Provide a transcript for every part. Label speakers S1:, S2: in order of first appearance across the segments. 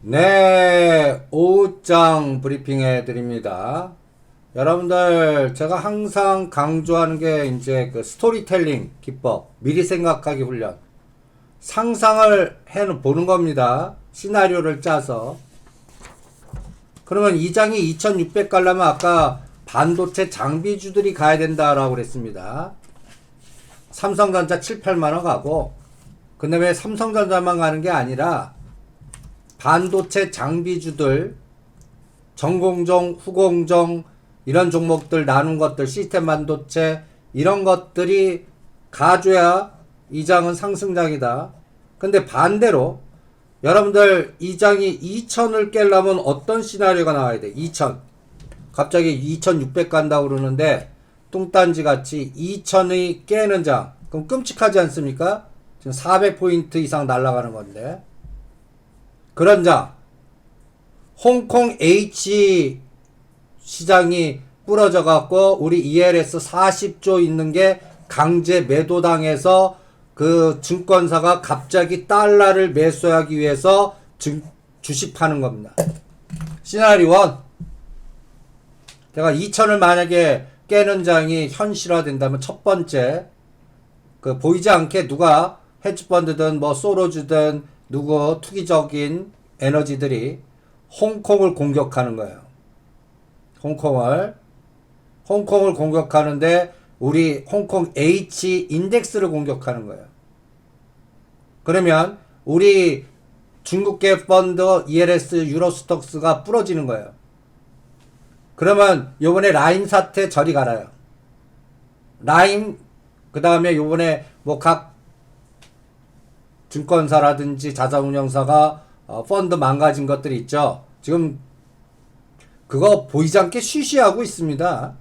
S1: 네, 오후장 브리핑 해드립니다. 여러분들, 제가 항상 강조하는 게 이제 그 스토리텔링 기법, 미리 생각하기 훈련. 상상을 보는 겁니다. 시나리오를 짜서. 그러면 이 장이 2600 가려면 아까 반도체 장비주들이 가야 된다라고 그랬습니다. 삼성전자 7, 8만원 가고, 근데 왜 삼성전자만 가는 게 아니라 반도체 장비주들, 전공정, 후공정, 이런 종목들 나눈 것들, 시스템 반도체, 이런 것들이 가줘야 이 장은 상승장이다. 근데 반대로, 여러분들 이 장이 2000을 깨려면 어떤 시나리오가 나와야 돼? 2000. 갑자기 2600 간다고 그러는데, 뚱딴지 같이 2000이 깨는 장. 그럼 끔찍하지 않습니까? 지금 400포인트 이상 날아가는 건데. 그런 장, 홍콩 H 시장이 부러져 갖고 우리 ELS 40조 있는 게 강제 매도당해서 그 증권사가 갑자기 달러를 매수하기 위해서 주식 파는 겁니다. 시나리오 1. 제가 2000을 만약에 깨는 장이 현실화된다면 첫 번째, 그 보이지 않게 누가 헤지펀드든 뭐 소로주든 누구 투기적인 에너지들이 홍콩을 공격하는 거예요. 홍콩을 공격하는데 우리 홍콩 H 인덱스를 공격하는 거예요. 그러면 우리 중국계 펀드 ELS 유로스톡스가 부러지는 거예요. 그러면 요번에 라임 사태 저리 갈아요. 라임, 그 다음에 요번에 뭐 각 증권사라든지 자산운용사가 펀드 망가진 것들이 있죠. 지금 그거 보이지 않게 쉬쉬하고 있습니다.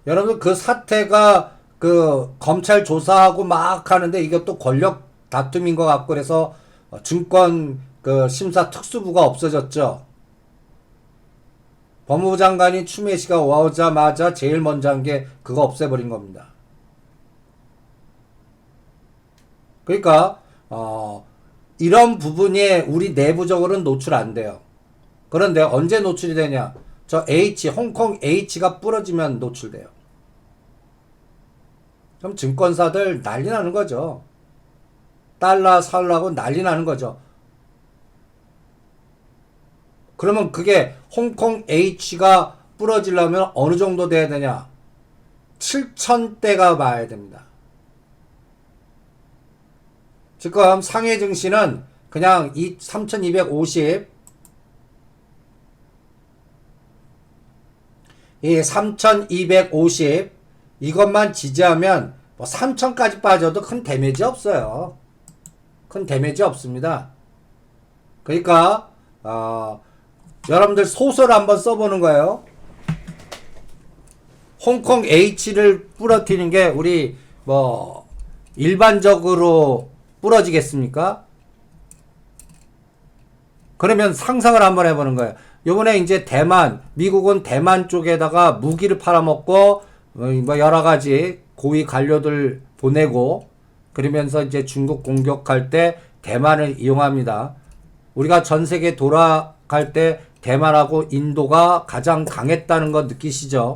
S1: 여러분 그 사태가 그 검찰 조사하고 막 하는데 이게 또 권력 다툼인 것 같고 그래서 증권 그 심사 특수부가 없어졌죠. 법무부 장관이 추미애 씨가 오자마자 제일 먼저 한 게 그거 없애버린 겁니다. 그러니까 이런 부분이 우리 내부적으로는 노출 안 돼요. 그런데 언제 노출이 되냐? 저 H, 홍콩 H가 부러지면 노출돼요. 그럼 증권사들 난리 나는 거죠. 달러 살라고 난리 나는 거죠. 그러면 그게 홍콩 H가 부러지려면 어느 정도 돼야 되냐? 7,000대가 봐야 됩니다. 지금 상해 증시는 그냥 이 3250, 이 3250 이것만 지지하면 뭐 3000까지 빠져도 큰 데미지 없어요. 큰 데미지 없습니다. 그러니까 여러분들 소설 한번 써보는 거예요. 홍콩 H를 부러뜨리는 게 우리 뭐 일반적으로 부러지겠습니까? 그러면 상상을 한번 해보는 거예요. 요번에 이제 대만, 미국은 대만 쪽에다가 무기를 팔아먹고 뭐 여러 가지 고위 관료들 보내고 그러면서 이제 중국 공격할 때 대만을 이용합니다. 우리가 전 세계 돌아갈 때 대만하고 인도가 가장 강했다는 거 느끼시죠?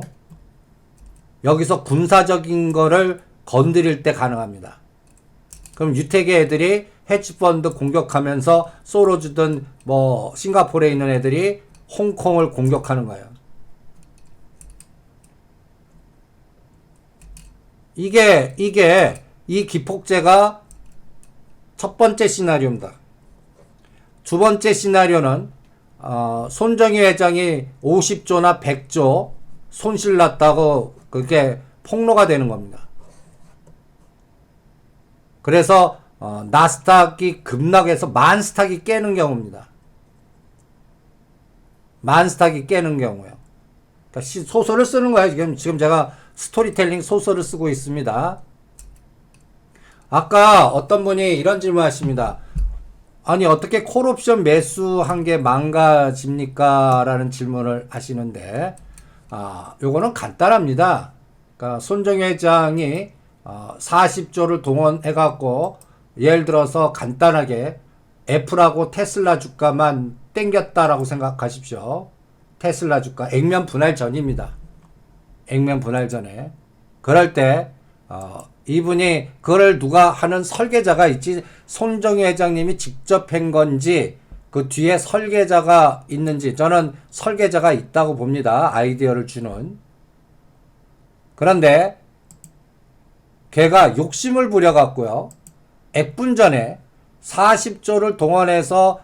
S1: 여기서 군사적인 거를 건드릴 때 가능합니다. 그럼 유태계 애들이 헤지펀드 공격하면서 소로주든 뭐 싱가포르에 있는 애들이 홍콩을 공격하는 거예요. 이 기폭제가 첫 번째 시나리오입니다. 두 번째 시나리오는 손정희 회장이 50조나 100조 손실 났다고 그게 폭로가 되는 겁니다. 그래서 나스닥이 급락해서 만스닥이 깨는 경우입니다. 만스닥이 깨는 경우요. 그러니까 소설을 쓰는 거예요. 지금 제가 스토리텔링 소설을 쓰고 있습니다. 아까 어떤 분이 이런 질문 하십니다. 아니 어떻게 콜옵션 매수한 게 망가집니까? 라는 질문을 하시는데 요거는 간단합니다. 그러니까 손정희 회장이 40조를 동원해갖고 예를 들어서 간단하게 애플하고 테슬라 주가만 땡겼다라고 생각하십시오. 테슬라 주가 액면 분할 전입니다. 액면 분할 전에. 그럴 때 이분이 그걸 누가 하는 설계자가 있지, 손정희 회장님이 직접 한 건지 그 뒤에 설계자가 있는지, 저는 설계자가 있다고 봅니다. 아이디어를 주는. 그런데 걔가 욕심을 부려갖고요, 액분전에 40조를 동원해서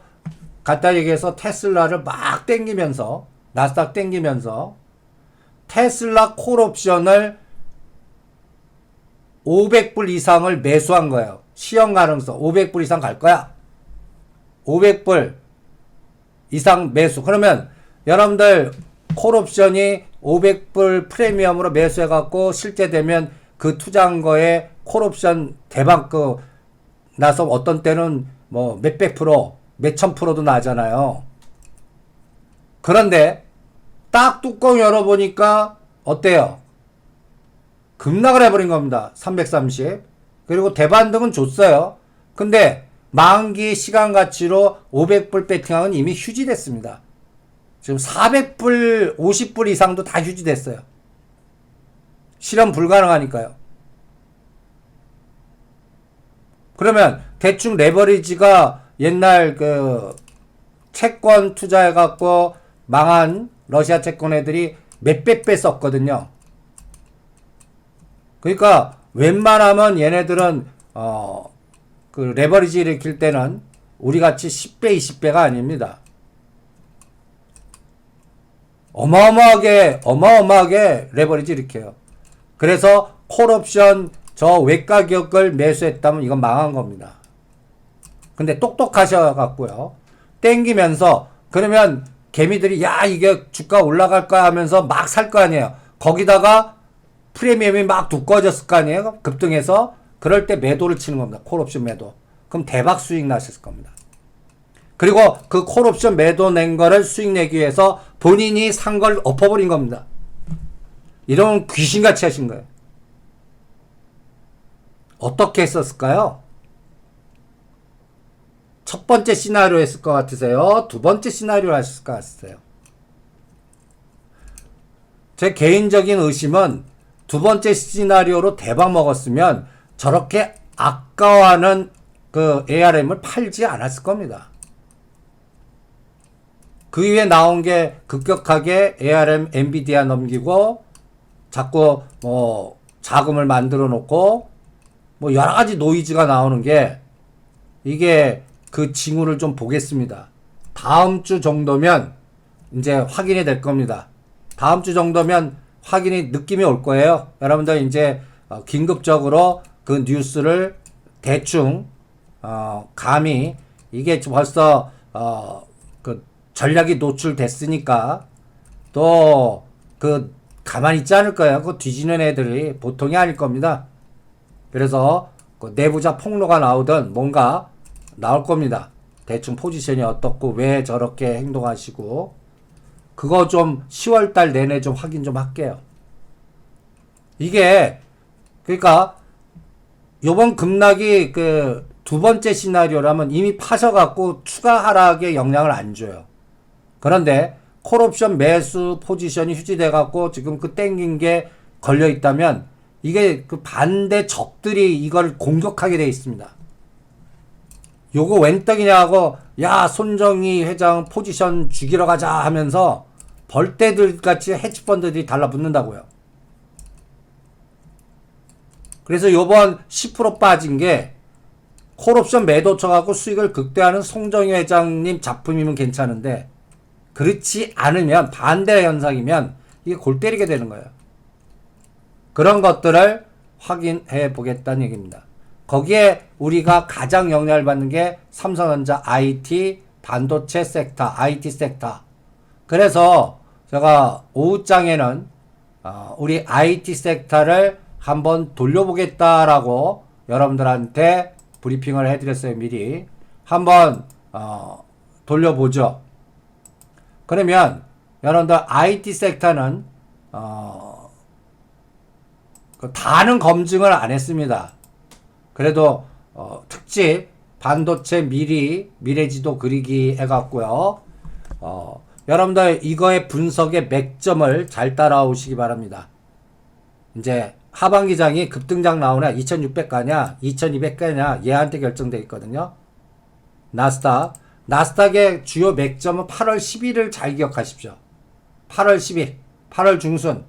S1: 갖다 얘기해서 테슬라를 막 땡기면서, 나스닥 땡기면서 테슬라 콜옵션을 500불 이상을 매수한 거예요. 시험 가능성 500불 이상 갈 거야. 500불 이상 매수. 그러면 여러분들 콜옵션이 500불 프리미엄으로 매수해갖고 실제 되면 그 투자한 거에 콜옵션 대박 나서 어떤 때는 뭐 몇백 프로, 몇천 프로도 나잖아요. 그런데 딱 뚜껑 열어보니까 어때요? 급락을 해버린 겁니다. 330. 그리고 대반등은 줬어요. 근데 만기 시간 가치로 500불 배팅항은 이미 휴지됐습니다. 지금 400불, 50불 이상도 다 휴지됐어요. 실현 불가능하니까요. 그러면 대충 레버리지가 옛날 그 채권 투자해갖고 망한 러시아 채권 애들이 몇백 배 썼거든요. 그러니까 웬만하면 얘네들은 그 레버리지 일으킬 때는 우리같이 10배, 20배가 아닙니다. 어마어마하게 레버리지 일으켜요. 그래서 콜옵션 저 외가격을 매수했다면 이건 망한 겁니다. 근데 똑똑하셔갖고요, 땡기면서, 그러면 개미들이 야 이게 주가 올라갈 거야 하면서 막 살 거 아니에요. 거기다가 프리미엄이 막 두꺼워졌을 거 아니에요. 급등해서. 그럴 때 매도를 치는 겁니다. 콜옵션 매도. 그럼 대박 수익 나셨을 겁니다. 그리고 그 콜옵션 매도 낸 거를 수익 내기 위해서 본인이 산 걸 엎어버린 겁니다. 이런 귀신같이 하신 거예요. 어떻게 했었을까요? 첫 번째 시나리오 했을 것 같으세요? 두 번째 시나리오 하실 것 같으세요? 제 개인적인 의심은 두 번째 시나리오로 대박 먹었으면 저렇게 아까워하는 그 ARM을 팔지 않았을 겁니다. 그 위에 나온 게 급격하게 ARM 엔비디아 넘기고 자꾸 뭐 자금을 만들어 놓고 뭐 여러 가지 노이즈가 나오는 게, 이게 그 징후를 좀 보겠습니다. 다음 주 정도면 이제 확인이 될 겁니다. 다음 주 정도면 확인이 느낌이 올 거예요. 여러분들 이제 긴급적으로 그 뉴스를 대충 감히, 이게 벌써 그 전략이 노출됐으니까 또 그 가만히 있지 않을 거예요. 그 뒤지는 애들이 보통이 아닐 겁니다. 그래서 그 내부자 폭로가 나오든 뭔가 나올 겁니다. 대충 포지션이 어떻고 왜 저렇게 행동하시고, 그거 좀 10월달 내내 좀 확인 좀 할게요. 이게 그러니까 요번 급락이 그 두 번째 시나리오라면 이미 파셔갖고 추가 하락에 영향을 안 줘요. 그런데 콜옵션 매수 포지션이 휴지돼갖고 지금 그 땡긴 게 걸려 있다면 이게 그 반대 적들이 이걸 공격하게 돼 있습니다. 요거 웬 떡이냐 하고 야 손정희 회장 포지션 죽이러 가자 하면서 벌떼들 같이 헤지펀드들이 달라붙는다고요. 그래서 요번 10% 빠진 게 콜옵션 매도 쳐갖고 수익을 극대화하는 손정희 회장님 작품이면 괜찮은데, 그렇지 않으면 반대 현상이면 이게 골 때리게 되는 거예요. 그런 것들을 확인해 보겠다는 얘기입니다. 거기에 우리가 가장 영향을 받는 게 삼성전자 IT 반도체 섹터, IT 섹터. 그래서 제가 오후장에는 우리 IT 섹터를 한번 돌려보겠다라고 여러분들한테 브리핑을 해드렸어요. 미리 한번 돌려보죠. 그러면 여러분들 IT 섹터는 다는 검증을 안 했습니다. 그래도 특집 반도체 미래지도 그리기 해갖고요. 여러분들 이거의 분석의 맥점을 잘 따라오시기 바랍니다. 이제 하반기장이 급등장 나오냐, 2600 가냐, 2200 가냐, 얘한테 결정되어 있거든요. 나스닥의 주요 맥점은 8월 10일을 잘 기억하십시오. 8월 10일, 8월 중순,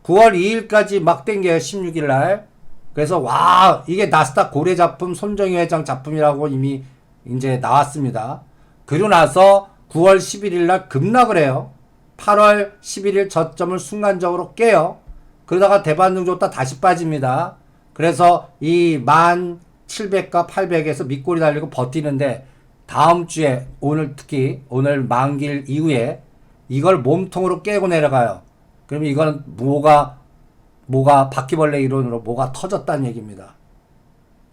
S1: 9월 2일까지 막 땡겨요, 16일 날. 그래서 와, 이게 나스닥 고래 작품, 손정희 회장 작품이라고 이미 이제 나왔습니다. 그리고 나서 9월 11일 날 급락을 해요. 8월 11일 저점을 순간적으로 깨요. 그러다가 대반등 줬다 다시 빠집니다. 그래서 이 1700과 800에서 밑골이 달리고 버티는데 다음 주에 특히 오늘 만기일 이후에 이걸 몸통으로 깨고 내려가요. 그러면 이건 뭐가 바퀴벌레 이론으로 뭐가 터졌다는 얘기입니다.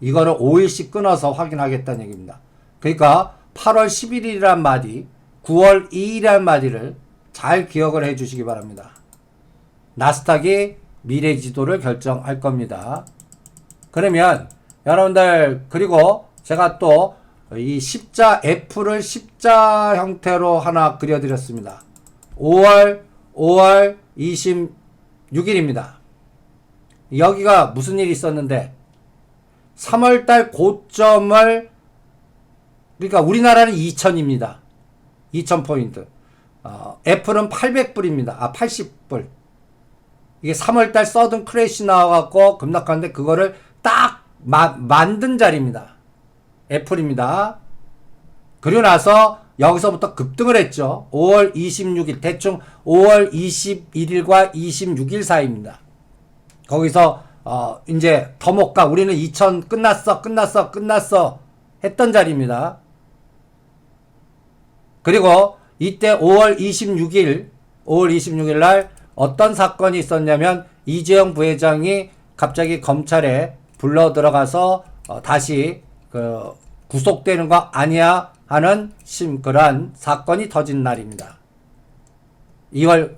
S1: 이거를 5일씩 끊어서 확인하겠다는 얘기입니다. 그러니까 8월 11일이란 말이 9월 2일이란 말을 잘 기억을 해 주시기 바랍니다. 나스닥이 미래 지도를 결정할 겁니다. 그러면 여러분들, 그리고 제가 또 이 F를 십자 형태로 하나 그려드렸습니다. 5월 26일입니다. 여기가 무슨 일이 있었는데 3월달 고점을, 그러니까 우리나라는 2000입니다. 2000포인트. 애플은 800불입니다. 80불. 이게 3월달 서든 크래시 나와갖고 급락하는데 그거를 딱 만든 자리입니다. 애플입니다. 그리고 나서 여기서부터 급등을 했죠. 5월 26일, 대충 5월 21일과 26일 사이입니다. 거기서 이제 더 못 가. 우리는 2000 끝났어 했던 자리입니다. 그리고 이때 5월 26일 날 어떤 사건이 있었냐면 이재용 부회장이 갑자기 검찰에 불러 들어가서 다시 구속되는 거 아니야 하는 그러한 사건이 터진 날입니다. 5월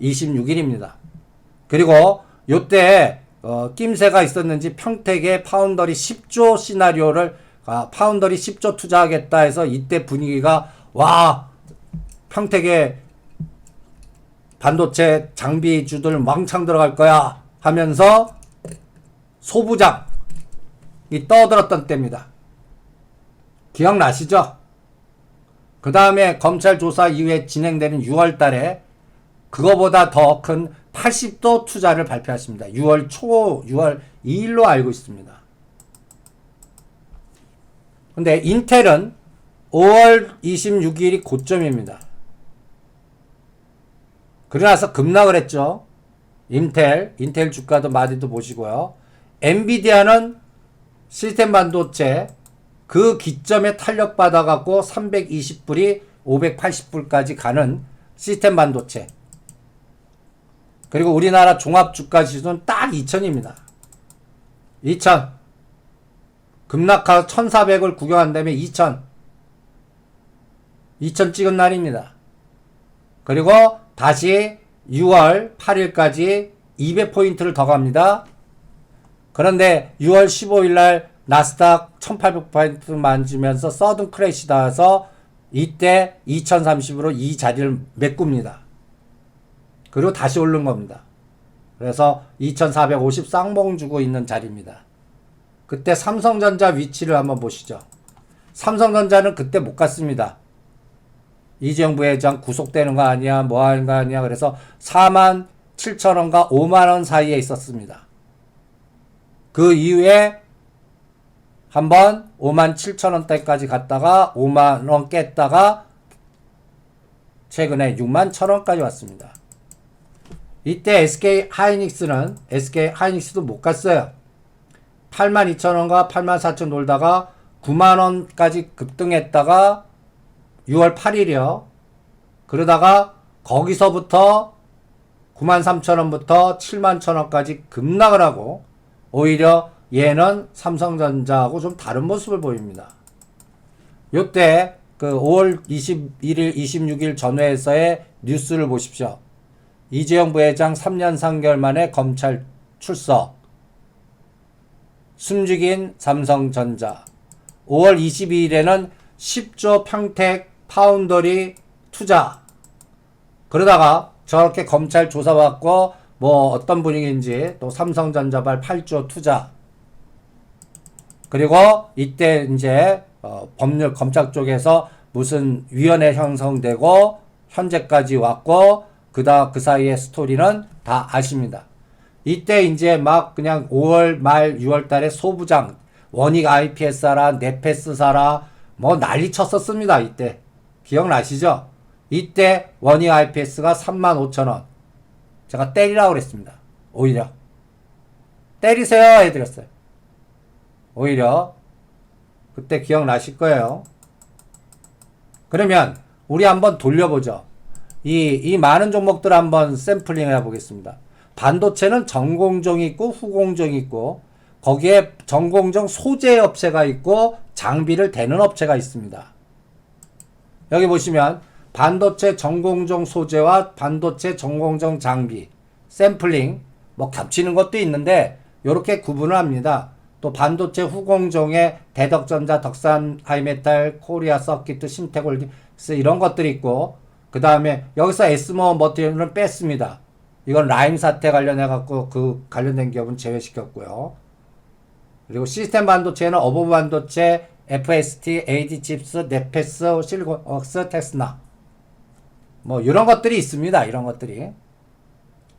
S1: 26일입니다. 그리고 요때 낌새가 있었는지 평택에 파운더리 10조 시나리오를 파운더리 10조 투자하겠다 해서 이때 분위기가 와, 평택에 반도체 장비주들 왕창 들어갈 거야 하면서 소부장이 떠들었던 때입니다. 기억나시죠? 그 다음에 검찰 조사 이후에 진행되는 6월 달에 그거보다 더 큰 80도 투자를 발표했습니다. 6월 2일로 알고 있습니다. 근데 인텔은 5월 26일이 고점입니다. 그러고 나서 급락을 했죠. 인텔 주가도 마디도 보시고요. 엔비디아는 시스템 반도체 그 기점에 탄력받아갖고 320불이 580불까지 가는 시스템 반도체. 그리고 우리나라 종합주가 지수는 딱 2000입니다. 2000. 급락하고 1400을 구경한 다음에 2000 찍은 날입니다. 그리고 다시 6월 8일까지 200포인트를 더 갑니다. 그런데 6월 15일 날 나스닥 1800포인트 만지면서 서든 크래시 닿아서 이때 2030으로 이 자리를 메꿉니다. 그리고 다시 오른 겁니다. 그래서 2450 쌍봉 주고 있는 자리입니다. 그때 삼성전자 위치를 한번 보시죠. 삼성전자는 그때 못 갔습니다. 이재용 부회장 구속되는 거 아니야, 뭐 하는 거 아니야. 그래서 47,000원과 5만원 사이에 있었습니다. 그 이후에 한번 57,000원대까지 갔다가 5만원 깼다가 최근에 61,000원까지 왔습니다. 이때 SK 하이닉스도 못 갔어요. 82,000원과 84,000원 놀다가 9만원까지 급등했다가 6월 8일이요. 그러다가 거기서부터 93,000원부터 71,000원까지 급락을 하고 오히려 얘는 삼성전자하고 좀 다른 모습을 보입니다. 요때 그 5월 21일, 26일 전회에서의 뉴스를 보십시오. 이재용 부회장 3년 3개월 만에 검찰 출석. 숨죽인 삼성전자. 5월 22일에는 10조 평택 파운더리 투자. 그러다가 저렇게 검찰 조사받고 뭐 어떤 분위기인지 또 삼성전자발 8조 투자. 그리고 이때 이제 법률 검찰 쪽에서 무슨 위원회 형성되고 현재까지 왔고 그 사이의 스토리는 다 아십니다. 이때 이제 막 그냥 5월 말 6월 달에 소부장 원익 IPS 사라 네페스 사라 뭐 난리 쳤었습니다. 이때 기억나시죠? 이때 원익 IPS가 35,000원 제가 때리라고 그랬습니다. 오히려 때리세요 해드렸어요. 오히려 그때 기억나실 거예요. 그러면 우리 한번 돌려보죠. 이 많은 종목들 한번 샘플링 해보겠습니다. 반도체는 전공정이 있고 후공정이 있고 거기에 전공정 소재 업체가 있고 장비를 대는 업체가 있습니다. 여기 보시면 반도체 전공정 소재와 반도체 전공정 장비 샘플링 뭐 겹치는 것도 있는데 이렇게 구분을 합니다. 또 반도체 후공정에 대덕전자, 덕산 하이메탈, 코리아 서킷, 신태골딩스 이런 것들이 있고 그 다음에 여기서 에스모 머티리얼은 뺐습니다. 이건 라임 사태 관련해 갖고 그 관련된 기업은 제외시켰고요. 그리고 시스템 반도체는 어버브 반도체, FST, AD칩스, 네페스, 실곤웍스, 테스나 뭐 이런 것들이 있습니다. 이런 것들이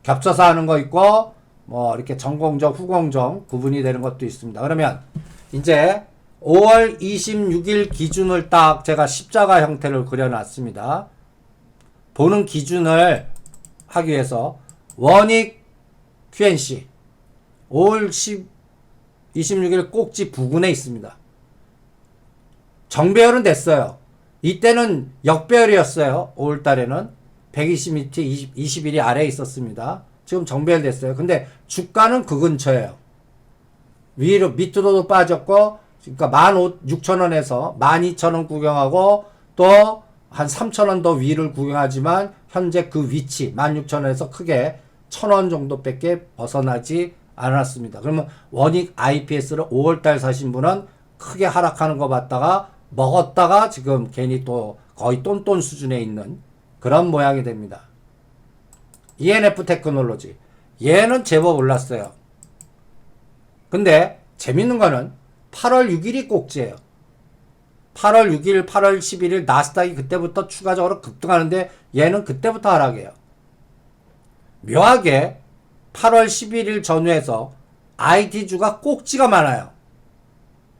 S1: 겹쳐서 하는 거 있고 뭐 이렇게 전공정, 후공정 구분이 되는 것도 있습니다. 그러면 이제 5월 26일 기준을 딱 제가 십자가 형태를 그려놨습니다. 보는 기준을 하기 위해서 원익 QNC 5월 26일 꼭지 부근에 있습니다. 정배열은 됐어요. 이때는 역배열이었어요. 5월 달에는 120 밑에 20일이 아래에 있었습니다. 지금 정배열 됐어요. 근데 주가는 그 근처예요. 위로 밑으로도 빠졌고 그러니까 16,000원에서 12,000원 구경하고 또 한 3,000원 더 위를 구경하지만 현재 그 위치 16,000원에서 크게 1,000원 정도밖에 벗어나지 않았습니다. 그러면 원익 IPS를 5월달 사신 분은 크게 하락하는 거 봤다가 먹었다가 지금 괜히 또 거의 똔똔 수준에 있는 그런 모양이 됩니다. ENF 테크놀로지 얘는 제법 올랐어요. 근데 재밌는 거는 8월 6일이 꼭지예요. 8월 6일, 8월 11일 나스닥이 그때부터 추가적으로 급등하는데 얘는 그때부터 하락해요. 묘하게 8월 11일 전후에서 IT주가 꼭지가 많아요.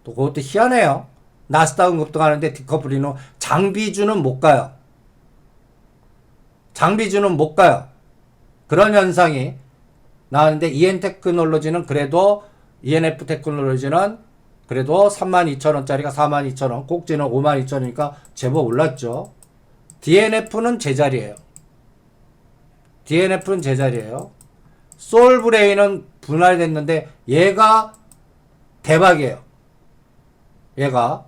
S1: 또 그것도 희한해요. 나스닥은 급등하는데 디커플리는 장비주는 못 가요. 장비주는 못 가요. 그런 현상이 나왔는데 EN 테크놀로지는 그래도 ENF 테크놀로지는 그래도 32,000원짜리가 42,000원, 꼭지는 52,000원이니까 제법 올랐죠. DNF는 제자리예요. DNF는 제자리예요. 솔브레인은 분할됐는데 얘가 대박이에요. 얘가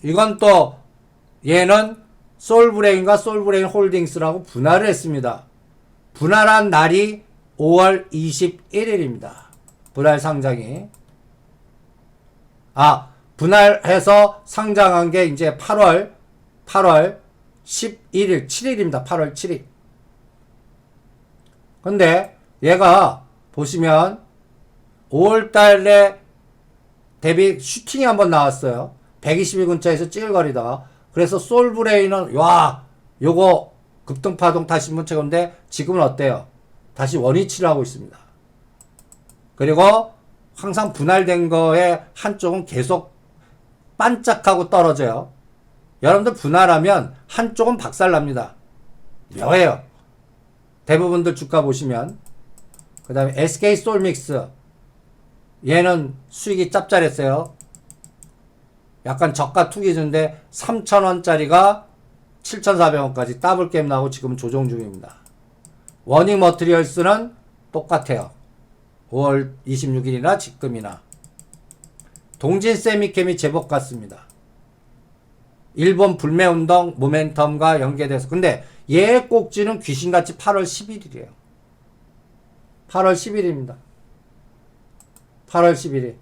S1: 이건 또 얘는 솔브레인과 솔브레인 홀딩스라고 분할을 했습니다. 분할한 날이 5월 21일입니다. 분할 상장이. 분할해서 상장한 게 이제 8월 11일, 7일입니다. 8월 7일. 근데 얘가 보시면 5월 달에 대비 슈팅이 한번 나왔어요. 120일 근처에서 찌글거리다가. 그래서 솔브레인은 와, 요거 급등파동 다시 한번 채건데 지금은 어때요? 다시 원위치를 하고 있습니다. 그리고 항상 분할된 거에 한쪽은 계속 반짝하고 떨어져요. 여러분들 분할하면 한쪽은 박살납니다. 묘해요. 대부분들 주가 보시면. 그 다음에 SK 솔믹스 얘는 수익이 짭짤했어요. 약간 저가 투기주인데 3,000원짜리가 7,400원까지 더블게임 나오고 지금 조정 중입니다. 원익 머티리얼스는 똑같아요. 5월 26일이나 지금이나. 동진 세미캠이 제법 같습니다. 일본 불매운동 모멘텀과 연계돼서. 근데 얘 꼭지는 귀신같이 8월 10일이래요. 8월 10일입니다. 8월 11일.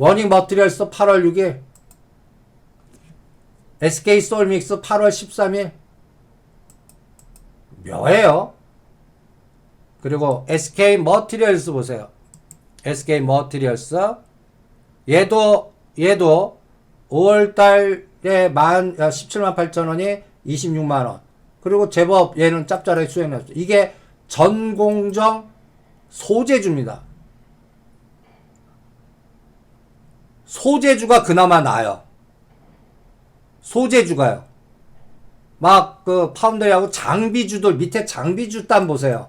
S1: 워닝 머티리얼스 8월 6일, SK 솔믹스 8월 13일. 묘해요. 그리고 SK 머티리얼스 보세요. SK 머티리얼스. 얘도 5월달에 17만 8천 원이 26만 원. 그리고 제법 얘는 짭짤하게 수익 났죠. 이게 전공정 소재주입니다. 소재주가 그나마 나아요. 소재주가요. 막 그 파운드리하고 장비주들 밑에 장비주 단 보세요.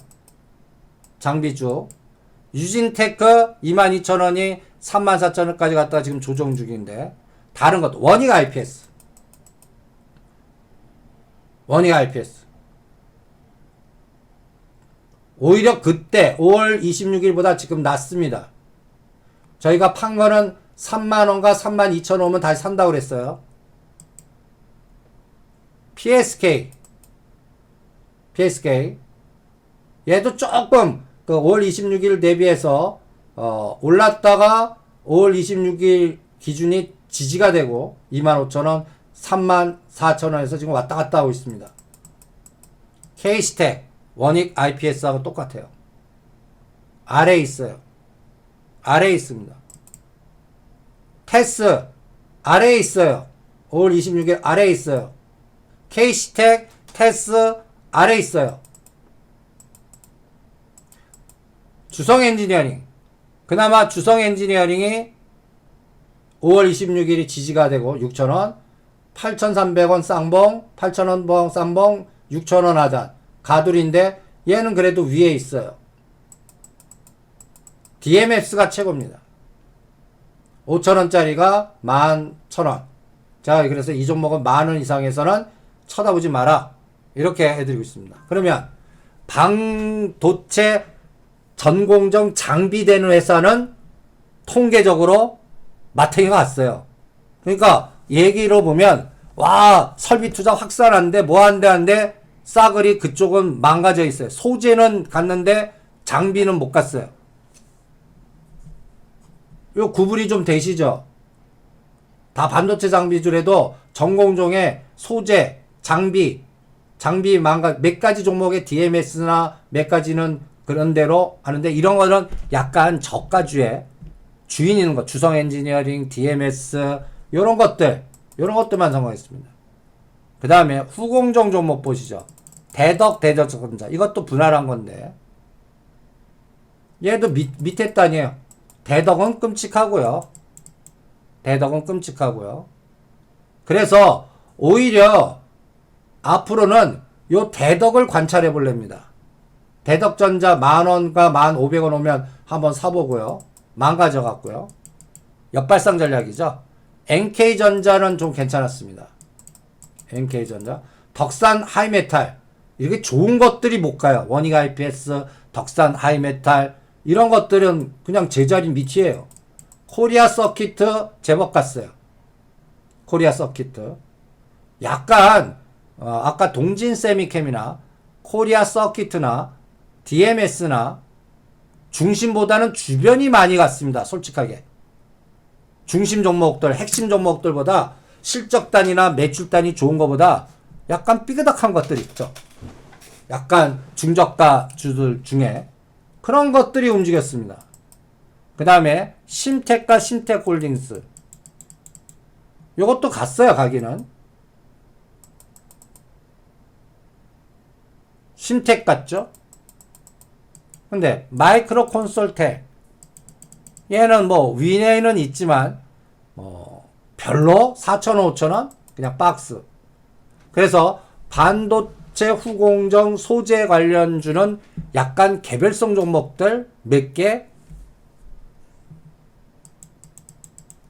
S1: 장비주. 유진테크 22,000원이 34,000원까지 갔다가 지금 조정 중인데, 다른 것도 원익 IPS. 원익 IPS. 오히려 그때 5월 26일보다 지금 낮습니다. 저희가 판 거는 3만원과 32,000원 오면 다시 산다고 그랬어요. PSK 얘도 조금 그 5월 26일 대비해서 올랐다가 5월 26일 기준이 지지가 되고 25,000원, 34,000원에서 지금 왔다 갔다 하고 있습니다. K스택 원익 IPS하고 똑같아요. 아래에 있어요. 아래에 있습니다. 테스 아래에 있어요. 5월 26일 아래에 있어요. K스택, 테스 아래에 있어요. 주성 엔지니어링. 그나마 주성 엔지니어링이 5월 26일이 지지가 되고 6,000원, 8,300원 쌍봉, 8,000원 쌍봉, 6,000원 하단. 가둘인데 얘는 그래도 위에 있어요. DMS가 최고입니다. 5,000원짜리가 11,000원. 자, 그래서 이 종목은 10,000원 이상에서는 쳐다보지 마라. 이렇게 해드리고 있습니다. 그러면 반도체 전공정 장비되는 회사는 통계적으로 마탱이가 왔어요. 그러니까 얘기로 보면 와 설비 투자 확산한데 뭐한데 싸그리 그쪽은 망가져 있어요. 소재는 갔는데 장비는 못 갔어요. 요 구분이 좀 되시죠? 다 반도체 장비주래도 전공정의 소재, 장비 몇 가지 종목의 DMS나 몇 가지는 그런 대로 하는데, 이런 거는 약간 저가주에 주인 있는 거, 주성 엔지니어링, DMS, 요런 것들만 성공했습니다. 그 다음에 후공정 종목 보시죠. 대덕전자. 이것도 분할한 건데, 얘도 밑에 단이에요. 대덕은 끔찍하고요. 그래서 오히려 앞으로는 요 대덕을 관찰해 볼랍니다. 대덕전자 10,000원과 1,500원 오면 한번 사보고요. 망가져갖고요. 역발상 전략이죠. NK전자는 좀 괜찮았습니다. NK전자. 덕산 하이메탈. 이렇게 좋은 것들이 못 가요. 원익 IPS, 덕산 하이메탈. 이런 것들은 그냥 제자리 밑이에요. 코리아 서키트 제법 갔어요. 코리아 서키트. 약간 아까 동진 세미캠이나 코리아 서키트나 DMS나 중심보다는 주변이 많이 갔습니다. 솔직하게. 중심 종목들, 핵심 종목들보다 실적 단위나 매출 단위 좋은 것보다 약간 삐그덕한 것들이 있죠. 약간 중저가 주들 중에 그런 것들이 움직였습니다. 그 다음에 심텍과 심텍홀딩스. 요것도 갔어요, 가기는. 심텍 갔죠? 근데 마이크로 콘솔텍 얘는 뭐 위에는 있지만 별로 4,000원, 5,000원 그냥 박스. 그래서 반도체 후공정 소재 관련주는 약간 개별성 종목들 몇 개.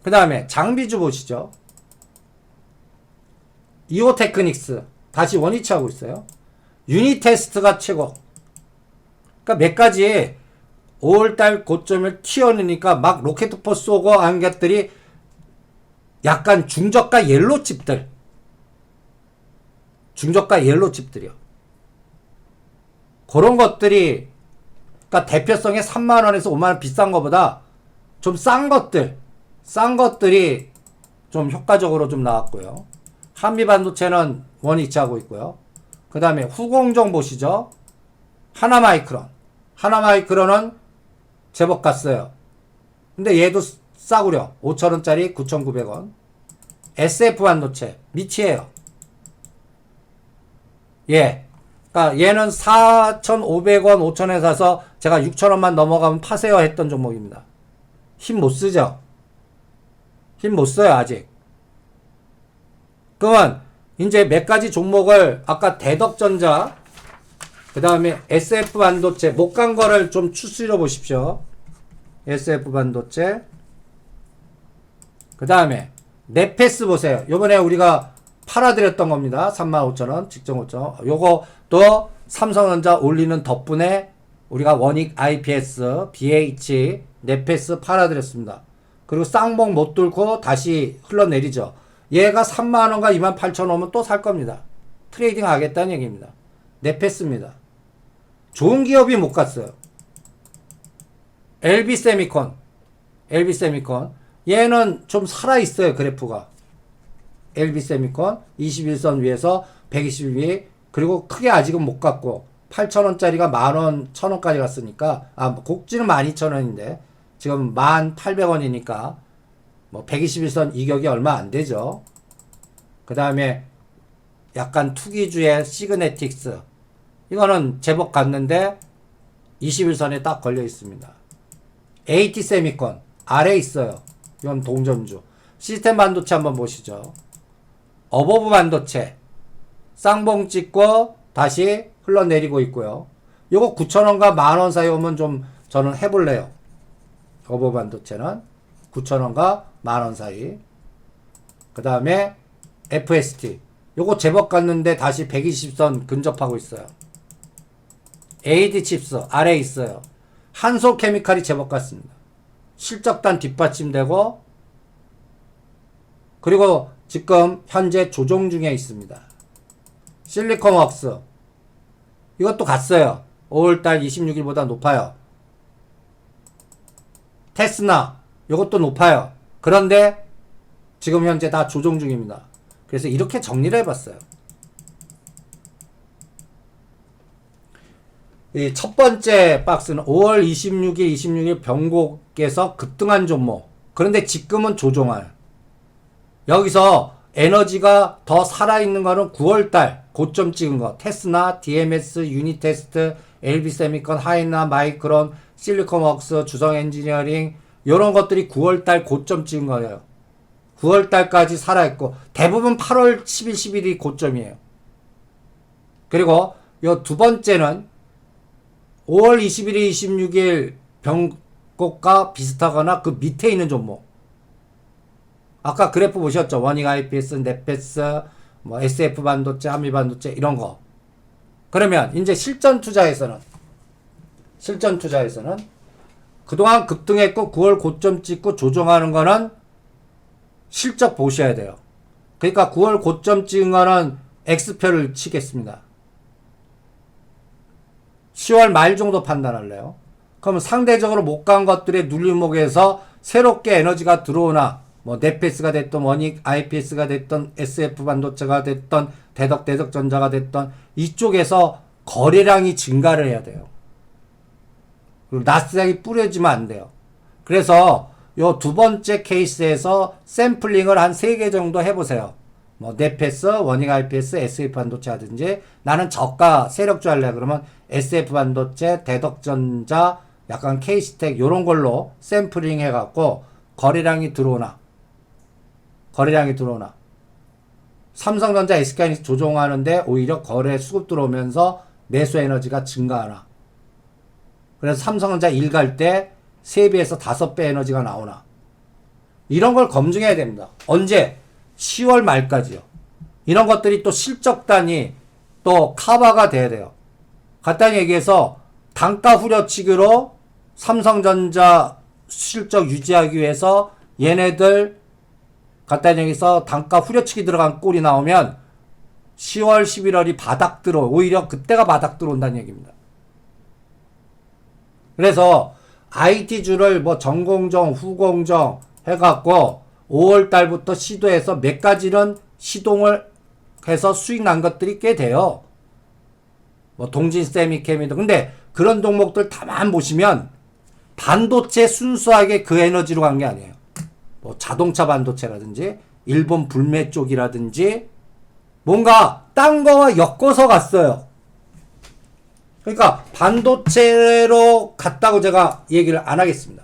S1: 그 다음에 장비주 보시죠. 이오테크닉스 다시 원위치 하고 있어요. 유니테스트가 최고. 그러니까 몇 가지 5월달 고점을 튀어내니까 막 로켓포 쏘고 한 것들이 약간 중저가 옐로칩들. 중저가 옐로칩들이요. 그런 것들이, 그러니까 대표성에 3만원에서 5만원 비싼 것보다 좀 싼 것들, 싼 것들이 좀 효과적으로 좀 나왔고요. 한미반도체는 원위치하고 있고요. 그 다음에 후공정 보시죠. 하나마이크론. 하나마이크론은 제법 갔어요. 근데 얘도 싸구려. 5,000원짜리 9,900원. SF반도체 밑이에요. 예. 그러니까 얘는 4,500원, 5,000원에 사서 제가 6,000원만 넘어가면 파세요 했던 종목입니다. 힘 못 쓰죠? 힘 못 써요, 아직. 그러면 이제 몇 가지 종목을 아까 대덕전자, 그 다음에 SF반도체 못 간 거를 좀 추스려 보십시오. SF반도체, 그 다음에 네페스 보세요. 요번에 우리가 팔아드렸던 겁니다. 35,000원, 직전 5,000원. 요거 또 삼성전자 올리는 덕분에 우리가 원익 IPS, BH, 네페스 팔아드렸습니다. 그리고 쌍봉 못 뚫고 다시 흘러내리죠. 얘가 3만원과 28,000원 오면 또 살 겁니다. 트레이딩 하겠다는 얘기입니다. 네페스입니다. 좋은 기업이 못 갔어요. LB세미콘. 얘는 좀 살아있어요, 그래프가. LB세미콘 21선 위에서 120 위, 그리고 크게 아직은 못 갔고 8,000원짜리가 만원, 1,000원까지 갔으니까, 곡지는 12,000원인데 지금 1,800원이니까 뭐 121선 이격이 얼마 안 되죠. 그 다음에 약간 투기주의 시그네틱스, 이거는 제법 갔는데 21선에 딱 걸려 있습니다. AT세미콘 아래 있어요. 이건 동전주. 시스템 반도체 한번 보시죠. 어버브 반도체 쌍봉 찍고 다시 흘러내리고 있고요. 요거 9,000원과 만원 사이 오면 좀 저는 해볼래요. 어버브 반도체는 9,000원과 만원 사이. 그 다음에 FST 요거 제법 갔는데 다시 120선 근접하고 있어요. AD칩스 아래에 있어요. 한솔케미칼이 제법 갔습니다. 실적단 뒷받침되고, 그리고 지금 현재 조정 중에 있습니다. 실리콘웍스 이것도 갔어요. 5월달 26일보다 높아요. 테스나 이것도 높아요. 그런데 지금 현재 다 조정 중입니다. 그래서 이렇게 정리를 해봤어요. 이 첫 번째 박스는 5월 26일 변곡에서 급등한 종목. 그런데 지금은 조정할. 여기서 에너지가 더 살아있는 거는 9월달 고점 찍은 거. 테스나, DMS, 유니테스트, LB세미콘, 하이나, 마이크론, 실리콘웍스, 주성엔지니어링 이런 것들이 9월달 고점 찍은 거예요. 9월달까지 살아있고 대부분 8월 10일, 11일이 고점이에요. 그리고 요 두 번째는 5월 21일, 26일 변곡과 비슷하거나 그 밑에 있는 종목. 아까 그래프 보셨죠? 원익 IPS, 네페스, 뭐 SF 반도체, 한미 반도체 이런 거. 그러면 이제 실전 투자에서는 그동안 급등했고 9월 고점 찍고 조정하는 거는 실적 보셔야 돼요. 그러니까 9월 고점 찍은 거는 X표를 치겠습니다. 10월 말 정도 판단할래요. 그러면 상대적으로 못 간 것들의 눌림목에서 새롭게 에너지가 들어오나, 뭐 네페스가 됐던 원익 IPS가 됐던 SF 반도체가 됐던 대덕전자가 됐던 이쪽에서 거래량이 증가를 해야 돼요. 그리고 나스닥이 뿌려지면 안 돼요. 그래서 요 두 번째 케이스에서 샘플링을 한 3개 정도 해보세요. 뭐 네페스, 원익 IPS, SF 반도체 하든지, 나는 저가 세력주 할래 그러면 SF 반도체, 대덕전자, 약간 K스택 요런 걸로 샘플링 해갖고 거래량이 들어오나 삼성전자, SK하이닉스 조종하는데 오히려 거래 수급 들어오면서 매수 에너지가 증가하나, 그래서 삼성전자 1 갈 때 3배에서 5배 에너지가 나오나, 이런 걸 검증해야 됩니다. 언제? 10월 말까지요. 이런 것들이 또 실적단이 또 커버가 돼야 돼요. 간단히 얘기해서 단가 후려치기로 삼성전자 실적 유지하기 위해서 얘네들 간단히 얘기해서 단가 후려치기 들어간 꼴이 나오면 10월, 11월이 바닥 들어, 오히려 그때가 바닥 들어온다는 얘기입니다. 그래서 IT주를 뭐 전공정, 후공정, 해갖고 5월 달부터 시도해서 몇 가지는 시동을 해서 수익 난 것들이 꽤 돼요. 뭐 동진 세미케미도. 근데 그런 종목들 다만 보시면 반도체 순수하게 그 에너지로 간 게 아니에요. 뭐 자동차 반도체라든지 일본 불매 쪽이라든지 뭔가 딴 거와 엮어서 갔어요. 그러니까 반도체로 갔다고 제가 얘기를 안 하겠습니다.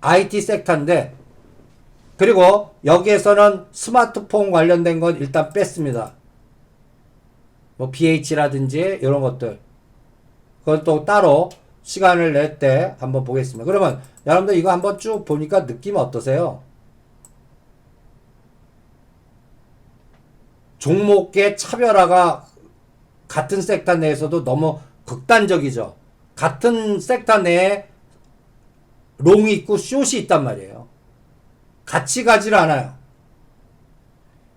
S1: IT 섹터인데, 그리고 여기에서는 스마트폰 관련된 건 일단 뺐습니다. 뭐 BH라든지 이런 것들. 그건 또 따로 시간을 낼 때 한번 보겠습니다. 그러면 여러분들 이거 한번 쭉 보니까 느낌 어떠세요? 종목의 차별화가 같은 섹터 내에서도 너무 극단적이죠. 같은 섹터 내에 롱이 있고 숏이 있단 말이에요. 같이 가지를 않아요.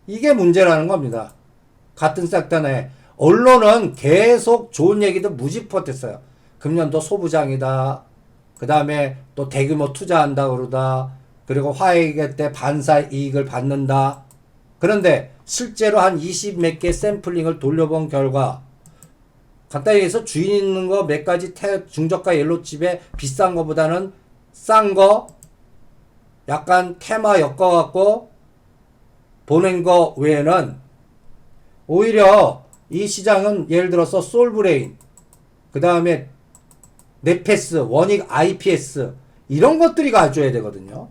S1: 이게 문제라는 겁니다. 같은 섹터 내에. 언론은 계속 좋은 얘기도 무지포했어요. 금년도 소부장이다. 그 다음에 또 대규모 투자한다 그러다. 그리고 화해기 때 반사 이익을 받는다. 그런데 실제로 한 20 몇 개 샘플링을 돌려본 결과, 간단히 해서 주인 있는 거 몇 가지 중저가 옐로칩에 비싼 거보다는 싼 거 약간 테마 엮어갖고 보낸 거 외에는 오히려 이 시장은 예를 들어서 솔브레인, 그 다음에 네페스, 원익 IPS 이런 것들이 가져야 되거든요.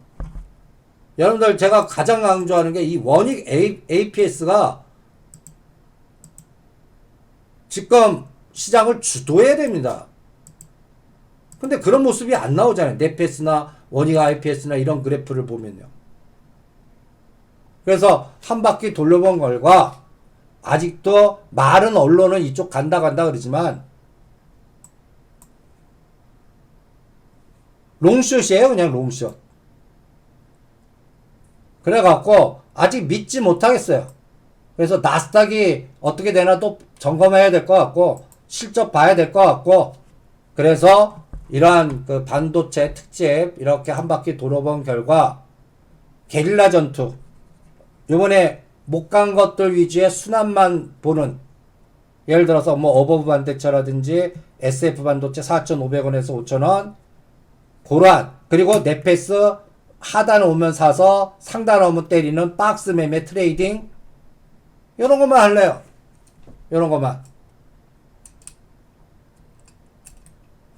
S1: 여러분들 제가 가장 강조하는 게 이 원익 APS가 지금 시장을 주도해야 됩니다. 근데 그런 모습이 안 나오잖아요. 네페스나 원익 IPS나 이런 그래프를 보면요. 그래서 한 바퀴 돌려본 결과 아직도 말은 언론은 이쪽 간다 그러지만 롱숏이에요. 그냥 롱숏. 그래갖고 아직 믿지 못하겠어요. 그래서 나스닥이 어떻게 되나 또 점검해야 될 것 같고 실적 봐야 될 것 같고, 그래서 이러한 그 반도체 특집 이렇게 한 바퀴 돌아본 결과 게릴라 전투, 요번에 못 간 것들 위주의 순환만 보는, 예를 들어서 뭐 어버브 반도체라든지 SF 반도체 4,500원에서 5,000원 고란, 그리고 네페스 하단 오면 사서 상단 오면 때리는 박스 매매 트레이딩, 이런 것만 할래요. 이런 것만.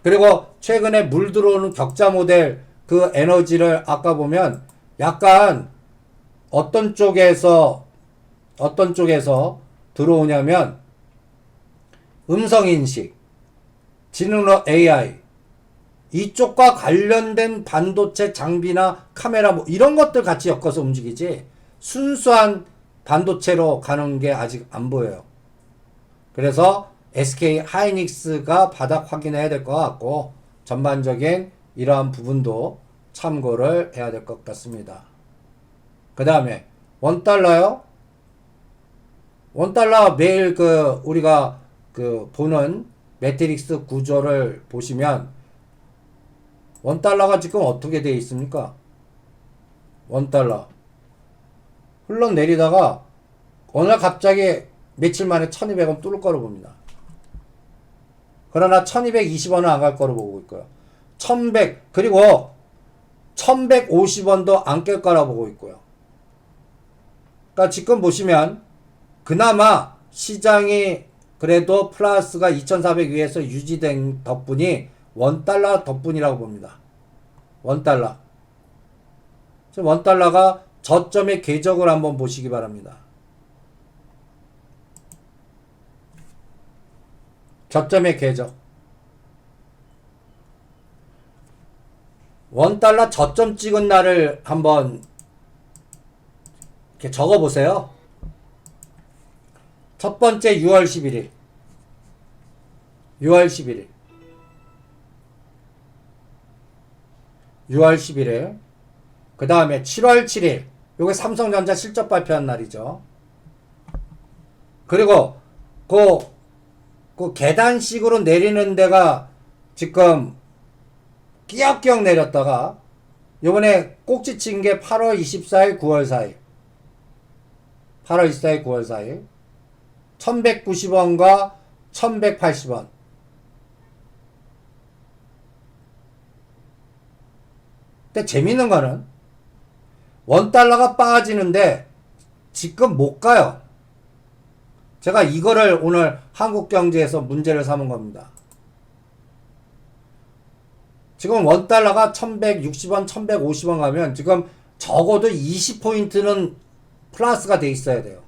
S1: 그리고 최근에 물 들어오는 격자 모델 그 에너지를 아까 보면 약간 어떤 쪽에서 들어오냐면 음성인식, 지능력 AI 이쪽과 관련된 반도체 장비나 카메라 뭐 이런 것들 같이 엮어서 움직이지 순수한 반도체로 가는 게 아직 안 보여요. 그래서 SK 하이닉스가 바닥 확인해야 될 것 같고, 전반적인 이러한 부분도 참고를 해야 될 것 같습니다. 그 다음에 원달러요. 원달러 매일 우리가 보는 매트릭스 구조를 보시면 원달러가 지금 어떻게 되어 있습니까? 원달러 흘러내리다가 어느 날 갑자기 며칠 만에 1200원 뚫을 거로 봅니다. 그러나 1220원은 안 갈 거로 보고 있고요. 1100, 그리고 1150원도 안 깰 거라 보고 있고요. 그러니까 지금 보시면 그나마 시장이 그래도 플러스가 2400 위에서 유지된 덕분이 원달러 덕분이라고 봅니다. 원달러. 지금 원달러가 저점의 궤적을 한번 보시기 바랍니다. 저점의 궤적. 원달러 저점 찍은 날을 한번 이렇게 적어 보세요. 첫 번째 6월 11일. 6월 11일. 6월 11일. 그 다음에 7월 7일. 요게 삼성전자 실적 발표한 날이죠. 그리고 그 계단식으로 내리는 데가 지금 끼역끼역 내렸다가 요번에 꼭지 친 게 8월 24일, 9월 4일. 8월 24일, 9월 4일. 1190원과 1180원. 근데 재밌는 거는 원달러가 빠지는데 지금 못 가요. 제가 이거를 오늘 한국경제에서 문제를 삼은 겁니다. 지금 원달러가 1160원, 1150원 가면 지금 적어도 20포인트는 플러스가 돼 있어야 돼요.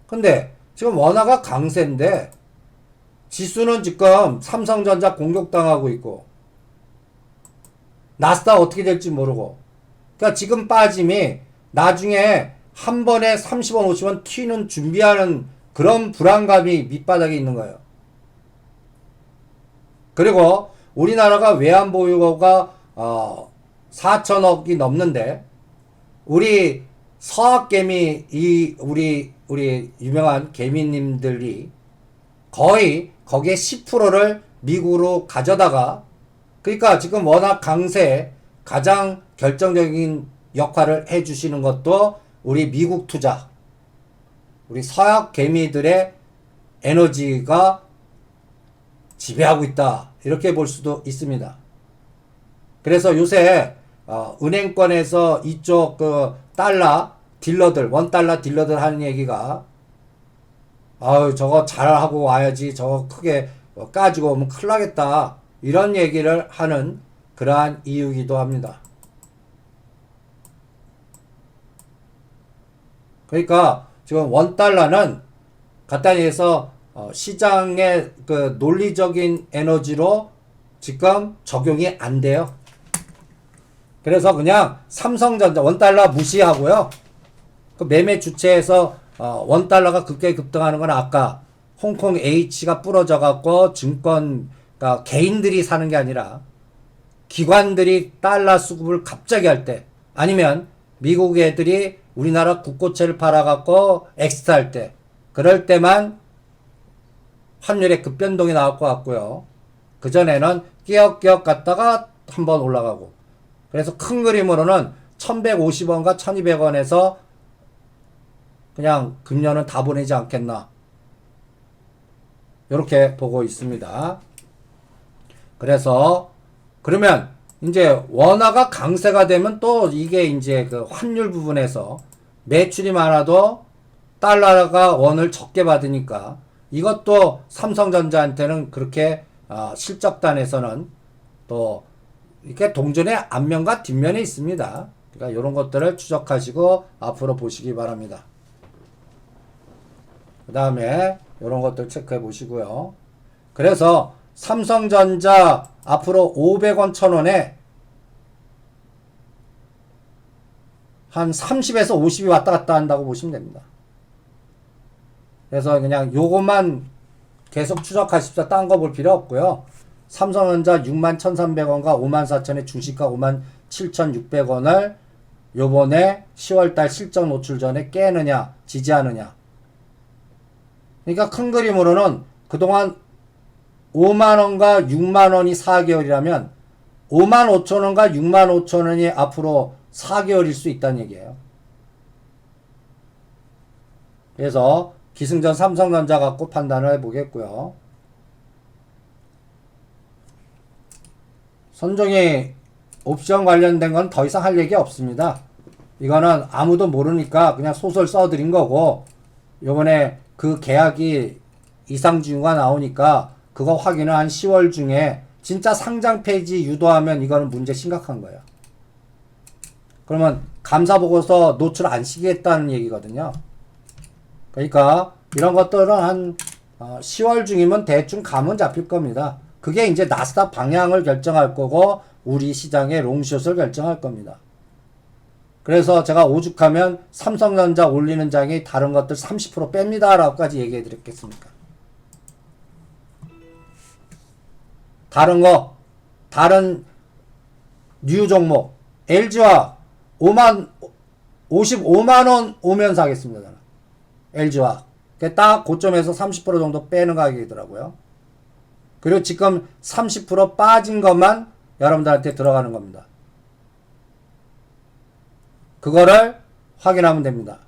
S1: 근데 지금 원화가 강세인데 지수는 지금 삼성전자 공격당하고 있고 나스닥 어떻게 될지 모르고, 그러니까 지금 빠짐이 나중에 한 번에 30원, 50원 튀는 준비하는 그런 불안감이 밑바닥에 있는 거예요. 그리고 우리나라가 외환 보유고가 4천억이 넘는데 우리 서학개미 우리 유명한 개미님들이 거의 거기에 10%를 미국으로 가져다가, 그러니까 지금 워낙 강세에 가장 결정적인 역할을 해주시는 것도 우리 미국 투자, 우리 서약 개미들의 에너지가 지배하고 있다, 이렇게 볼 수도 있습니다. 그래서 요새 은행권에서 이쪽 그 달러 딜러들, 원달러 딜러들 하는 얘기가 저거 잘하고 와야지, 저거 크게 까지고 오면 큰일 나겠다, 이런 얘기를 하는 그러한 이유이기도 합니다. 그러니까 지금 원달러는 간단히 해서 시장의 그 논리적인 에너지로 지금 적용이 안 돼요. 그래서 그냥 삼성전자 원달러 무시하고요. 그 매매 주체에서 원달러가 급격히 급등하는 건 아까 홍콩 H가 부러져 갖고 증권, 그러니까 개인들이 사는 게 아니라 기관들이 달러 수급을 갑자기 할 때, 아니면 미국 애들이 우리나라 국고채를 팔아갖고 엑스트할 때, 그럴 때만 환율의 급변동이 나올 것 같고요. 그전에는 끼역끼역 갔다가 한번 올라가고, 그래서 큰 그림으로는 1150원과 1200원에서 그냥 금년은 다 보내지 않겠나, 이렇게 보고 있습니다. 그래서 그러면 이제 원화가 강세가 되면 또 이게 이제 그 환율 부분에서 매출이 많아도 달러가 원을 적게 받으니까 이것도 삼성전자한테는 그렇게 실적단에서는 또 이렇게 동전의 앞면과 뒷면이 있습니다. 그러니까 이런 것들을 추적하시고 앞으로 보시기 바랍니다. 그 다음에 이런 것들 체크해 보시고요. 그래서 삼성전자 앞으로 500원 1000원에 한 30에서 50이 왔다 갔다 한다고 보시면 됩니다. 그래서 그냥 요것만 계속 추적하십시오. 딴 거 볼 필요 없고요. 삼성전자 61,300원과 54,000에 중시가 57,600원을 요번에 10월달 실적 노출 전에 깨느냐 지지하느냐. 그러니까 큰 그림으로는 그동안 5만원과 6만원이 4개월이라면 55,000원과 65,000원이 앞으로 4개월일 수 있다는 얘기예요. 그래서 기승전 삼성전자 갖고 판단을 해보겠고요. 선종이 옵션 관련된 건 더 이상 할 얘기 없습니다. 이거는 아무도 모르니까 그냥 소설 써드린 거고, 요번에 그 계약이 이상징후가 나오니까 그거 확인을 한 10월 중에 진짜 상장 폐지 유도하면 이거는 문제 심각한 거예요. 그러면 감사보고서 노출 안 시키겠다는 얘기거든요. 그러니까 이런 것들은 한 10월 중이면 대충 감은 잡힐 겁니다. 그게 이제 나스닥 방향을 결정할 거고 우리 시장의 롱숏을 결정할 겁니다. 그래서 제가 오죽하면 삼성전자 올리는 장이 다른 것들 30% 뺍니다 라고까지 얘기해 드렸겠습니까? 다른 거, 다른 뉴 종목 LG화 55만원 오면 사겠습니다. 저는. LG화 딱 고점에서 30% 정도 빼는 가격이더라고요. 그리고 지금 30% 빠진 것만 여러분들한테 들어가는 겁니다. 그거를 확인하면 됩니다.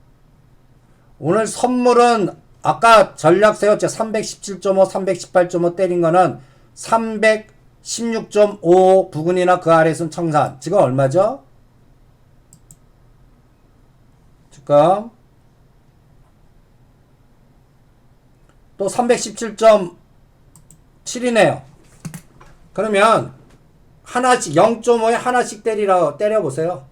S1: 오늘 선물은 아까 전략 세웠죠. 317.5, 318.5 때린 거는 316.5 부근이나 그 아래선 청산. 지금 얼마죠? 지금 또 317.7이네요. 그러면 하나씩 0.5에 하나씩 때려보세요.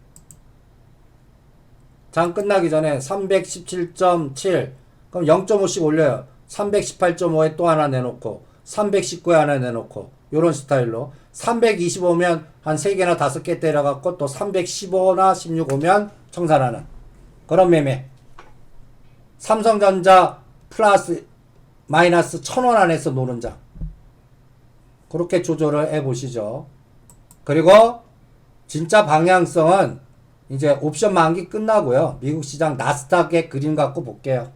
S1: 장 끝나기 전에 317.7 그럼 0.5씩 올려요. 318.5에 또 하나 내놓고 319에 하나 내놓고 요런 스타일로 325면 한 3개나 5개 때려갖고 또 315나 16 오면 청산하는 그런 매매. 삼성전자 플러스 마이너스 1,000원 안에서 노는 장. 그렇게 조절을 해보시죠. 그리고 진짜 방향성은 이제 옵션 만기 끝나고요. 미국 시장 나스닥의 그림 갖고 볼게요.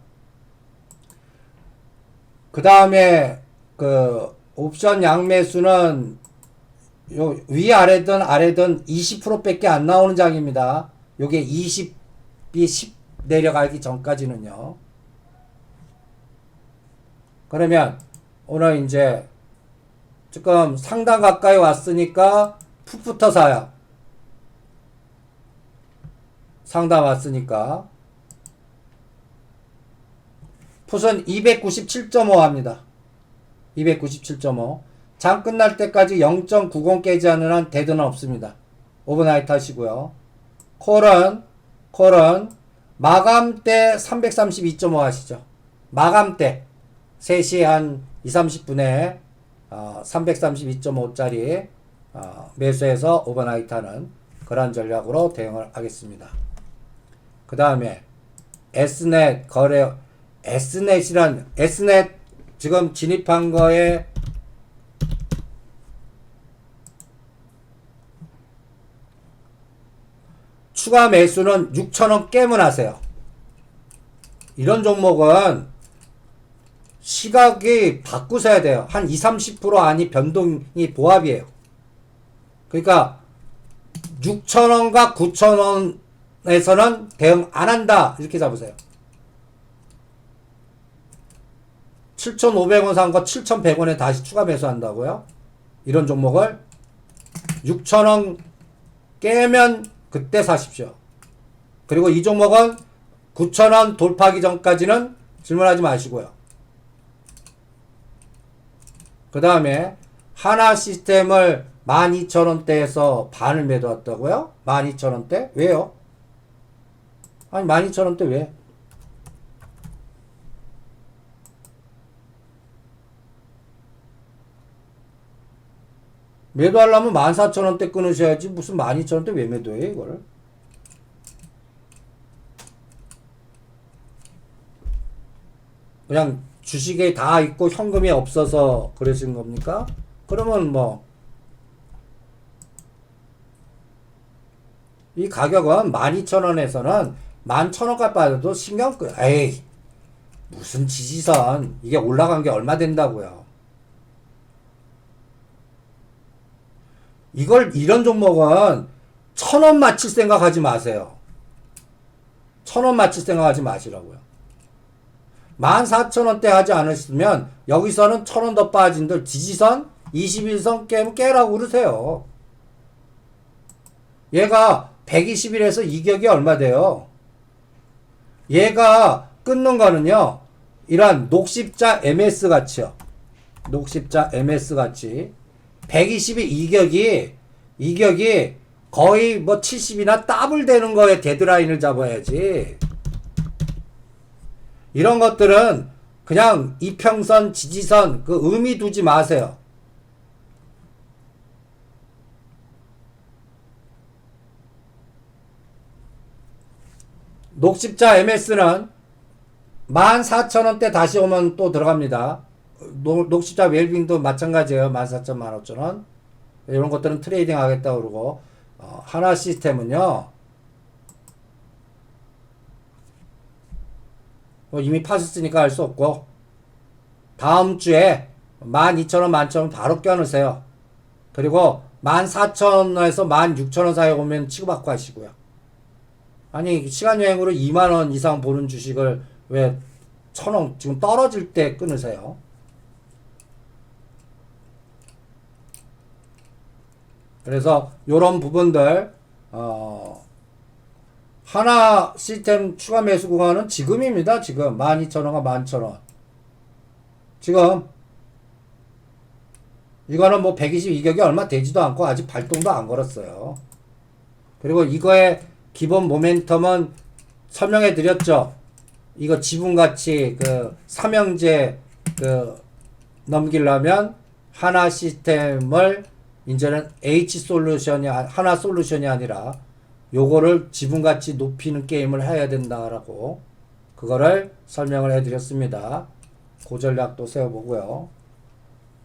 S1: 그 다음에 그 옵션 양매수는 요 위아래든 아래든 20%밖에 안 나오는 장입니다. 요게 20이 10 내려가기 전까지는요. 그러면 오늘 이제 지금 상당 가까이 왔으니까 풋부터 사요. 상당 왔으니까 풋은 297.5 합니다. 297.5 장 끝날 때까지 0.90 깨지 않는 한 데드는 없습니다. 오버나이트 하시고요. 콜은 마감 때 332.5 하시죠. 마감 때 3시 한 2-30분에 332.5짜리 매수해서 오버나이트 하는 그런 전략으로 대응을 하겠습니다. 그 다음에 S넷 거래 S넷 지금 진입한 거에 추가 매수는 6,000원 깨면 하세요. 이런 종목은 시각이 바꾸셔야 돼요. 한 20-30% 안이 변동이 보합이에요. 그러니까 6,000원과 9,000원에서는 대응 안 한다. 이렇게 잡으세요. 7,500원 산 거 7,100원에 다시 추가 매수한다고요? 이런 종목을 6,000원 깨면 그때 사십시오. 그리고 이 종목은 9,000원 돌파하기 전까지는 질문하지 마시고요. 그 다음에 하나 시스템을 12,000원대에서 반을 매도했다고요? 12,000원대? 왜요? 아니 12,000원대 왜? 매도하려면 14,000원대 끊으셔야지 무슨 12,000원대 왜 매도해 이걸? 그냥 주식에 다 있고 현금이 없어서 그러신 겁니까? 그러면 뭐 이 가격은 12,000원에서는 11,000원까지 빠져도 신경 끄 에이 무슨 지지선 이게 올라간 게 얼마 된다고요. 이런 종목은 1,000원 맞힐 생각하지 마세요. 1,000원 맞힐 생각하지 마시라고요. 14,000원대 하지 않으시면 여기서는 1,000원 더 빠진들 지지선 21선 깨면 깨라고 그러세요. 얘가 120일에서 이격이 얼마 돼요? 얘가 끊는 거는요. 이런 녹십자 MS 같이요. 녹십자 MS 같이 120일 이격이 거의 뭐 70이나 더블 되는 거에 데드라인을 잡아야지. 이런 것들은 그냥 이평선, 지지선 그 의미 두지 마세요. 녹십자 MS는 14,000원대 다시 오면 또 들어갑니다. 녹십자 웰빙도 마찬가지예요. 14,000원, 15,000원. 이런 것들은 트레이딩 하겠다 그러고 하나 시스템은요. 이미 파셨으니까 알 수 없고 다음 주에 12,000원, 11,000원 바로 껴넣으세요. 그리고 14,000원에서 16,000원 사이에 오면 치고받고 하시고요. 아니 시간여행으로 2만원 이상 보는 주식을 왜 1,000원 지금 떨어질 때 끊으세요? 그래서 요런 부분들 하나 시스템 추가 매수 구간은 지금입니다. 지금 12,000원과 11,000원 지금 이거는 뭐 122격이 얼마 되지도 않고 아직 발동도 안 걸었어요. 그리고 이거의 기본 모멘텀은 설명해 드렸죠. 이거 지분가치 그 삼형제 그 넘기려면 하나 시스템을 이제는 H솔루션이 하나 솔루션이 아니라 요거를 지분가치 높이는 게임을 해야 된다라고 그거를 설명을 해 드렸습니다. 그 전략도 세워보고요.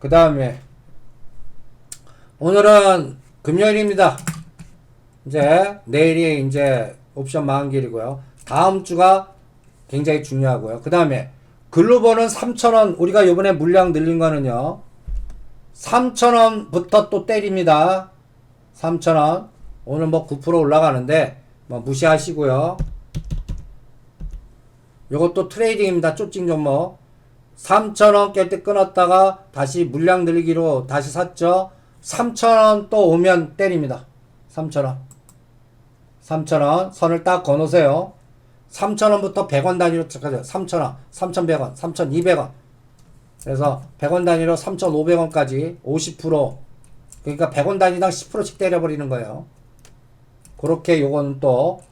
S1: 그 다음에 오늘은 금요일입니다. 이제 내일이 이제 옵션 만기일이고요. 다음 주가 굉장히 중요하고요. 그 다음에 글로벌은 3,000원 우리가 요번에 물량 늘린 거는요. 3,000원부터 또 때립니다. 3,000원 오늘 뭐 9% 올라가는데 뭐 무시하시고요. 요것도 트레이딩입니다. 쪼찡 종목 3,000원 깰 때 끊었다가 다시 물량 늘리기로 다시 샀죠. 3,000원 또 오면 때립니다. 3,000원 3,000원 선을 딱 거놓으세요. 3,000원부터 100원 단위로 착하죠. 3,000원 3,100원 3,200원 그래서 100원 단위로 3,500원까지 50% 그러니까 100원 단위당 10%씩 때려버리는 거예요. 그렇게 요거는 또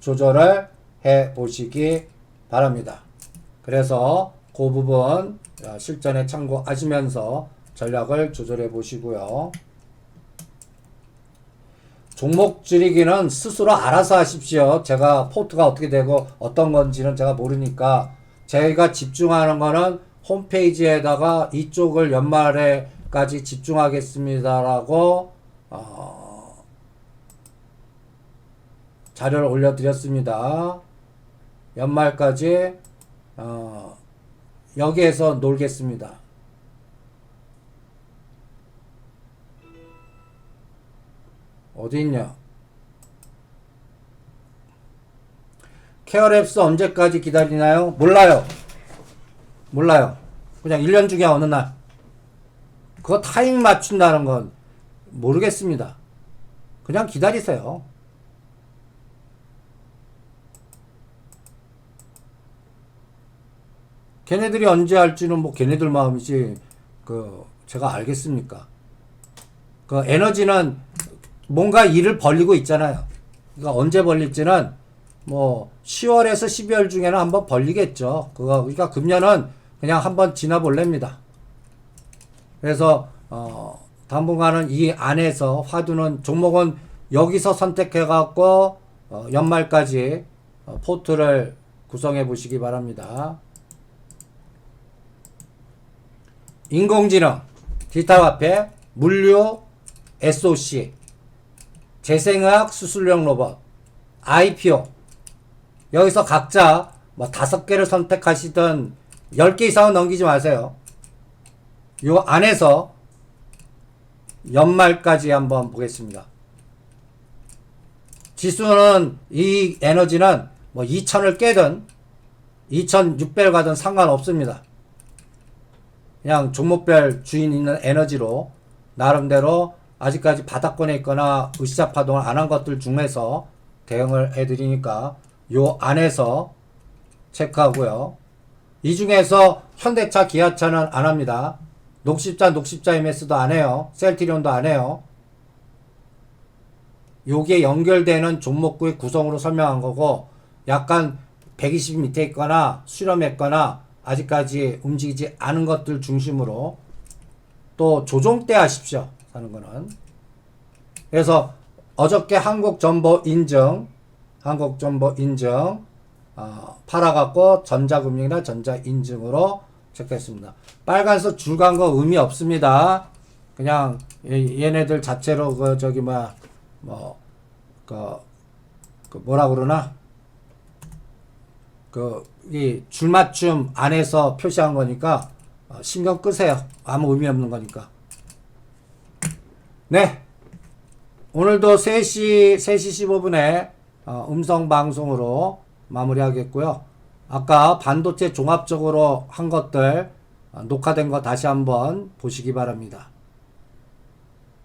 S1: 조절을 해 보시기 바랍니다. 그래서 그 부분 실전에 참고하시면서 전략을 조절해 보시고요. 종목 줄이기는 스스로 알아서 하십시오. 제가 포트가 어떻게 되고 어떤 건지는 제가 모르니까 제가 집중하는 거는 홈페이지에다가 이쪽을 연말에까지 집중하겠습니다라고 자료를 올려드렸습니다. 연말까지 여기에서 놀겠습니다. 어디 있냐? 케어랩스 언제까지 기다리나요? 몰라요. 몰라요. 그냥 1년 중에 어느 날. 그거 타이밍 맞춘다는 건 모르겠습니다. 그냥 기다리세요. 걔네들이 언제 할지는 뭐 걔네들 마음이지 제가 알겠습니까? 그 에너지는 뭔가 일을 벌리고 있잖아요. 그러니까 언제 벌릴지는 뭐 10월에서 12월 중에는 한번 벌리겠죠. 그러니까 금년은 그냥 한번 지나볼랍니다. 그래서 당분간은 이 안에서 화두는 종목은 여기서 선택해 갖고 연말까지 포트를 구성해 보시기 바랍니다. 인공지능, 디지털 화폐, 물류, SOC, 재생의학 수술용 로봇, IPO 여기서 각자 뭐 5개를 선택하시든 10개 이상은 넘기지 마세요. 요 안에서 연말까지 한번 보겠습니다. 지수는 이 에너지는 뭐 2000을 깨든 2600을 가든 상관없습니다. 그냥 종목별 주인 있는 에너지로 나름대로 아직까지 바닥권에 있거나 으시자 파동을 안 한 것들 중에서 대응을 해드리니까 요 안에서 체크하고요. 이 중에서 현대차, 기아차는 안 합니다. 녹십자 MS도 안 해요. 셀트리온도 안 해요. 요게 연결되는 종목구의 구성으로 설명한 거고 약간 120 밑에 있거나 수렴했거나 아직까지 움직이지 않은 것들 중심으로 또 조정 때 하십시오. 사는 거는. 그래서 어저께 한국정보 인증 팔아갖고 전자금융이나 전자인증으로 체크했습니다. 빨간색 줄 간 거 의미 없습니다. 그냥 얘네들 자체로 뭐라 그러나 이 줄맞춤 안에서 표시한 거니까 신경 끄세요. 아무 의미 없는 거니까. 네. 오늘도 3시 15분에 음성 방송으로 마무리하겠고요. 아까 반도체 종합적으로 한 것들 녹화된 거 다시 한번 보시기 바랍니다.